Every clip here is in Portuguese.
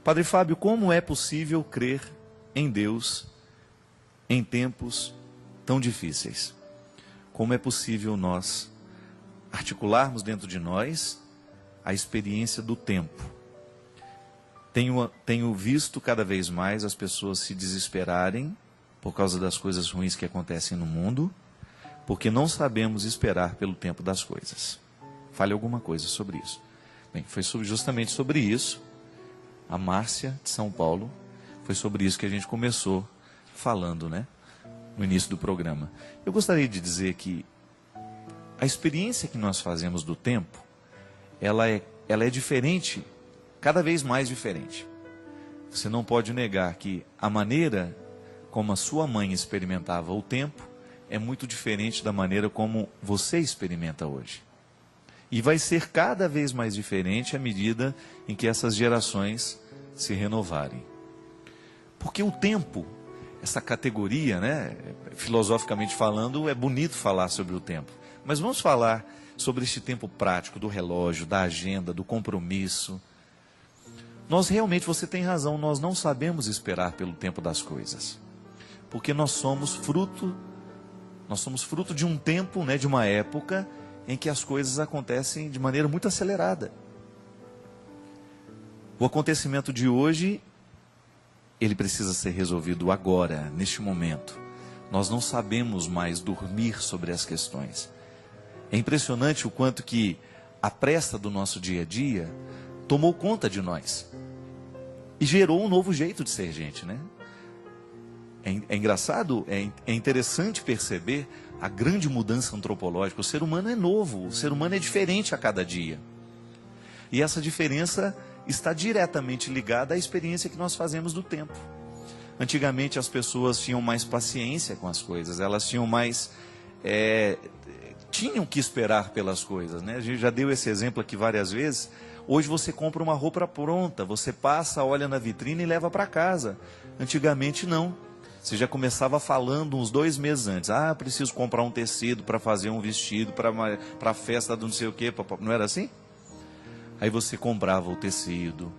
Padre Fábio, como é possível crer em Deus em tempos tão difíceis? Como é possível nós articularmos dentro de nós a experiência do tempo? Tenho visto cada vez mais as pessoas se desesperarem por causa das coisas ruins que acontecem no mundo, porque não sabemos esperar pelo tempo das coisas. Fale alguma coisa sobre isso. Bem, foi justamente sobre isso, a Márcia de São Paulo, foi sobre isso que a gente começou falando, né, no início do programa. Eu gostaria de dizer que a experiência que nós fazemos do tempo, ela é diferente, cada vez mais diferente. Você não pode negar que a maneira como a sua mãe experimentava o tempo é muito diferente da maneira como você experimenta hoje. E vai ser cada vez mais diferente à medida em que essas gerações se renovarem. Porque o tempo, essa categoria, né, filosoficamente falando, é bonito falar sobre o tempo. Mas vamos falar sobre este tempo prático do relógio, da agenda, do compromisso. Nós realmente, você tem razão, nós não sabemos esperar pelo tempo das coisas. Porque nós somos fruto de um tempo, né, de uma época em que as coisas acontecem de maneira muito acelerada. O acontecimento de hoje, ele precisa ser resolvido agora, neste momento. Nós não sabemos mais dormir sobre as questões. É impressionante o quanto que a pressa do nosso dia a dia tomou conta de nós. E gerou um novo jeito de ser gente, né? É engraçado, é interessante perceber a grande mudança antropológica. O ser humano é novo, o ser humano é diferente a cada dia. E essa diferença está diretamente ligada à experiência que nós fazemos do tempo. Antigamente as pessoas tinham mais paciência com as coisas, elas tinham mais... tinham que esperar pelas coisas, né? A gente já deu esse exemplo aqui várias vezes. Hoje você compra uma roupa pronta, você passa, olha na vitrine e leva para casa. Antigamente não. Você já começava falando uns 2 meses antes. Ah, preciso comprar um tecido para fazer um vestido, para a festa do não sei o quê. Não era assim? Aí você comprava o tecido,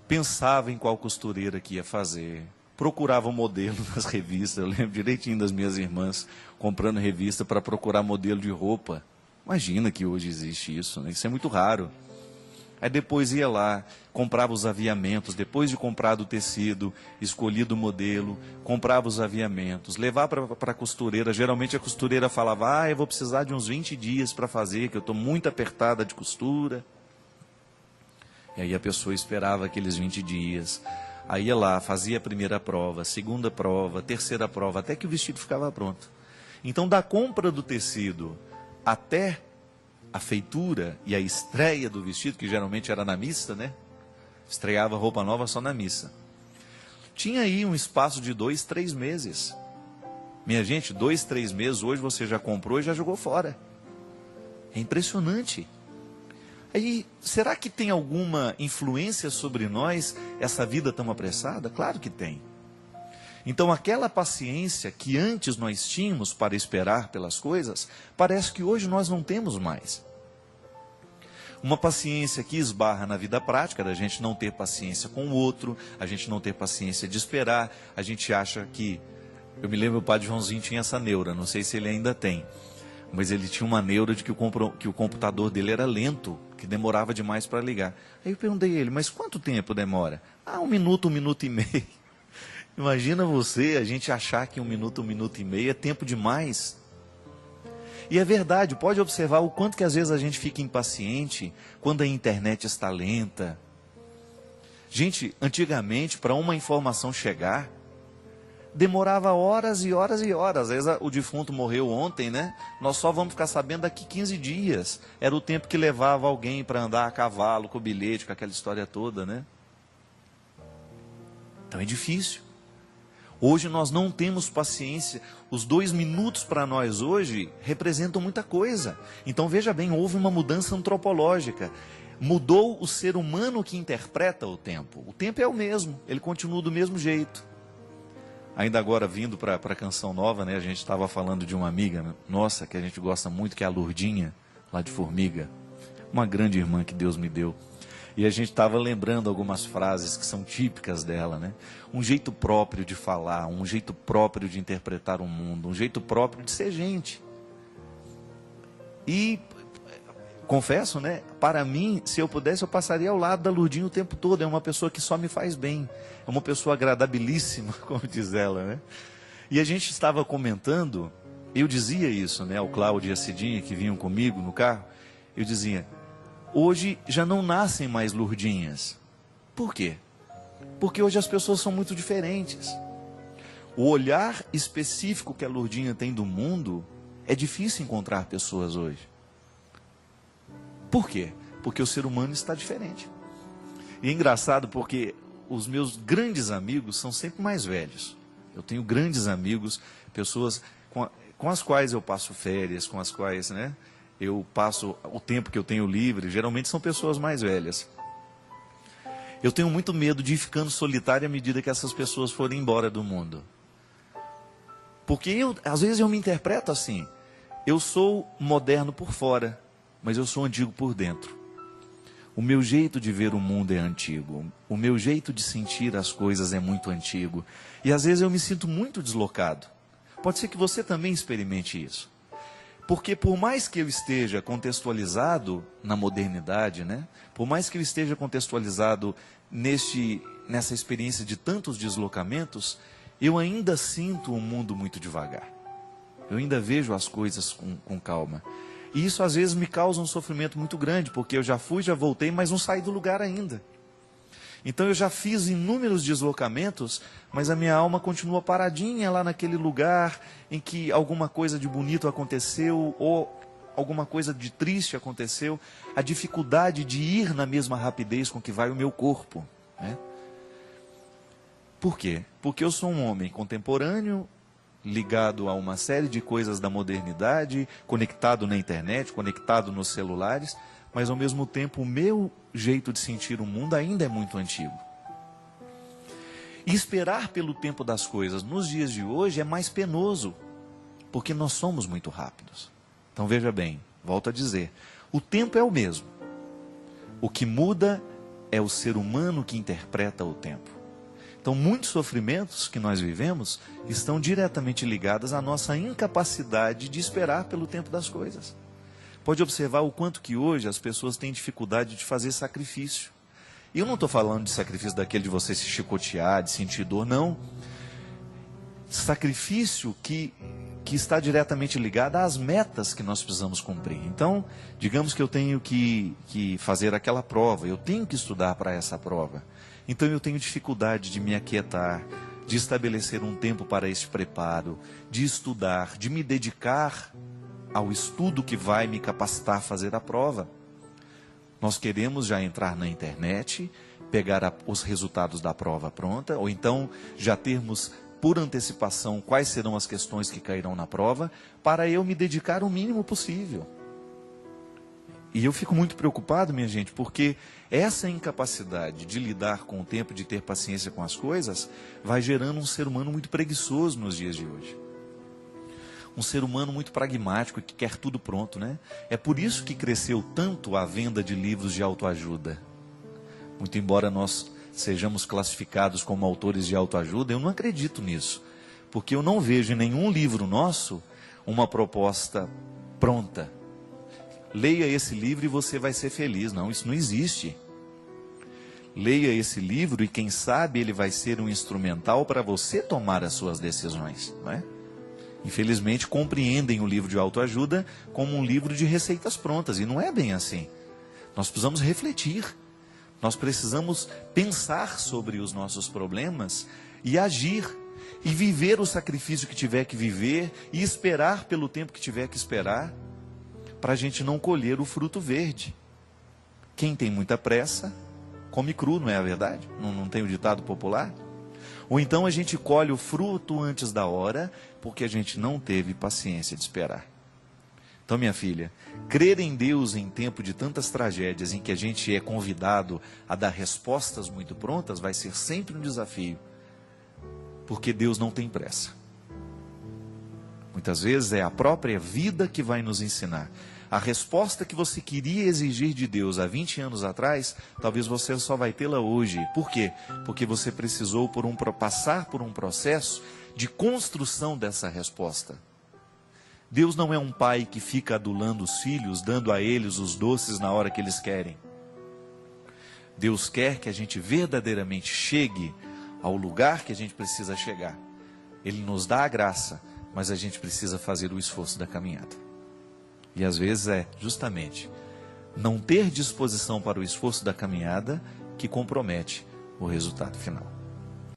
pensava em qual costureira que ia fazer, procurava o modelo nas revistas. Eu lembro direitinho das minhas irmãs comprando revista para procurar modelo de roupa. Imagina que hoje existe isso, né? Isso é muito raro. Aí depois ia lá, comprava os aviamentos, depois de comprado o tecido, escolhido o modelo, comprava os aviamentos, levava para a costureira. Geralmente a costureira falava, eu vou precisar de uns 20 dias para fazer, que eu estou muito apertada de costura. E aí a pessoa esperava aqueles 20 dias. Aí ia lá, fazia a primeira prova, segunda prova, terceira prova, até que o vestido ficava pronto. Então da compra do tecido até a feitura e a estreia do vestido, que geralmente era na missa, né? Estreava roupa nova só na missa. Tinha aí um espaço de 2, 3 meses. Minha gente, 2, 3 meses, hoje você já comprou e já jogou fora. É impressionante. Aí, será que tem alguma influência sobre nós essa vida tão apressada? Claro que tem. Então aquela paciência que antes nós tínhamos para esperar pelas coisas, parece que hoje nós não temos mais. Uma paciência que esbarra na vida prática, da gente não ter paciência com o outro, a gente não ter paciência de esperar, a gente acha que... Eu me lembro, o padre Joãozinho tinha essa neura, não sei se ele ainda tem, mas ele tinha uma neura de que o computador dele era lento, que demorava demais para ligar. Aí eu perguntei a ele, mas quanto tempo demora? 1 minuto, 1 minuto e meio. Imagina você, a gente achar que 1 minuto, 1 minuto e meio é tempo demais. E é verdade, pode observar o quanto que às vezes a gente fica impaciente quando a internet está lenta. Gente, antigamente, para uma informação chegar, demorava horas e horas e horas. Às vezes o defunto morreu ontem, né? Nós só vamos ficar sabendo daqui 15 dias. Era o tempo que levava alguém para andar a cavalo, com o bilhete, com aquela história toda, né? Então é difícil. Hoje nós não temos paciência. Os 2 minutos para nós hoje representam muita coisa. Então veja bem, houve uma mudança antropológica. Mudou o ser humano que interpreta o tempo. O tempo é o mesmo, ele continua do mesmo jeito. Ainda agora vindo para a Canção Nova, né, a gente estava falando de uma amiga nossa que a gente gosta muito, que é a Lourdinha, lá de Formiga. Uma grande irmã que Deus me deu. E a gente estava lembrando algumas frases que são típicas dela, né? Um jeito próprio de falar, um jeito próprio de interpretar o mundo, um jeito próprio de ser gente. E confesso, né? Para mim, se eu pudesse, eu passaria ao lado da Lourdinha o tempo todo. É uma pessoa que só me faz bem. É uma pessoa agradabilíssima, como diz ela, né? E a gente estava comentando, eu dizia isso, né? O Cláudio e a Cidinha que vinham comigo no carro, eu dizia, hoje já não nascem mais Lourdinhas. Por quê? Porque hoje as pessoas são muito diferentes. O olhar específico que a Lourdinha tem do mundo, é difícil encontrar pessoas hoje. Por quê? Porque o ser humano está diferente. E é engraçado porque os meus grandes amigos são sempre mais velhos. Eu tenho grandes amigos, pessoas com as quais eu passo férias, com as quais, né, eu passo o tempo que eu tenho livre. Geralmente são pessoas mais velhas. Eu tenho muito medo de ir ficando solitário à medida que essas pessoas forem embora do mundo. Porque às vezes eu me interpreto assim. Eu sou moderno por fora, mas eu sou antigo por dentro. O meu jeito de ver o mundo é antigo. O meu jeito de sentir as coisas é muito antigo. E às vezes eu me sinto muito deslocado. Pode ser que você também experimente isso. Porque por mais que eu esteja contextualizado na modernidade, né? Por mais que eu esteja contextualizado nessa experiência de tantos deslocamentos, eu ainda sinto o mundo muito devagar. Eu ainda vejo as coisas com calma. E isso às vezes me causa um sofrimento muito grande, porque eu já fui, já voltei, mas não saí do lugar ainda. Então eu já fiz inúmeros deslocamentos, mas a minha alma continua paradinha lá naquele lugar em que alguma coisa de bonito aconteceu, ou alguma coisa de triste aconteceu. A dificuldade de ir na mesma rapidez com que vai o meu corpo, né? Por quê? Porque eu sou um homem contemporâneo, ligado a uma série de coisas da modernidade, conectado na internet, conectado nos celulares, mas ao mesmo tempo o meu jeito de sentir o mundo ainda é muito antigo. E esperar pelo tempo das coisas nos dias de hoje é mais penoso, porque nós somos muito rápidos. Então veja bem, volto a dizer, o tempo é o mesmo. O que muda é o ser humano que interpreta o tempo. Então, muitos sofrimentos que nós vivemos estão diretamente ligados à nossa incapacidade de esperar pelo tempo das coisas. Pode observar o quanto que hoje as pessoas têm dificuldade de fazer sacrifício. E eu não estou falando de sacrifício daquele de você se chicotear, de sentir dor, não. Sacrifício que está diretamente ligado às metas que nós precisamos cumprir. Então, digamos que eu tenho que fazer aquela prova, eu tenho que estudar para essa prova. Então eu tenho dificuldade de me aquietar, de estabelecer um tempo para esse preparo, de estudar, de me dedicar ao estudo que vai me capacitar a fazer a prova. Nós queremos já entrar na internet, pegar os resultados da prova pronta, ou então já termos por antecipação quais serão as questões que cairão na prova, para eu me dedicar o mínimo possível. E eu fico muito preocupado, minha gente, porque essa incapacidade de lidar com o tempo, de ter paciência com as coisas, vai gerando um ser humano muito preguiçoso nos dias de hoje. Um ser humano muito pragmático, que quer tudo pronto, né? É por isso que cresceu tanto a venda de livros de autoajuda. Muito embora nós sejamos classificados como autores de autoajuda, eu não acredito nisso. Porque eu não vejo em nenhum livro nosso uma proposta pronta. Leia esse livro e você vai ser feliz. Não, isso não existe. Leia esse livro e quem sabe ele vai ser um instrumental para você tomar as suas decisões, não é? Infelizmente compreendem o livro de autoajuda como um livro de receitas prontas, e não é bem assim. Nós precisamos refletir, nós precisamos pensar sobre os nossos problemas e agir, e viver o sacrifício que tiver que viver, e esperar pelo tempo que tiver que esperar, para a gente não colher o fruto verde. Quem tem muita pressa, come cru, não é a verdade? Não tem o ditado popular? Ou então a gente colhe o fruto antes da hora, porque a gente não teve paciência de esperar. Então, minha filha, crer em Deus em tempo de tantas tragédias, em que a gente é convidado a dar respostas muito prontas, vai ser sempre um desafio. Porque Deus não tem pressa. Muitas vezes é a própria vida que vai nos ensinar. A resposta que você queria exigir de Deus há 20 anos atrás, talvez você só vai tê-la hoje. Por quê? Porque você precisou passar por um processo de construção dessa resposta. Deus não é um pai que fica adulando os filhos, dando a eles os doces na hora que eles querem. Deus quer que a gente verdadeiramente chegue ao lugar que a gente precisa chegar. Ele nos dá a graça, mas a gente precisa fazer o esforço da caminhada. E às vezes é justamente não ter disposição para o esforço da caminhada que compromete o resultado final.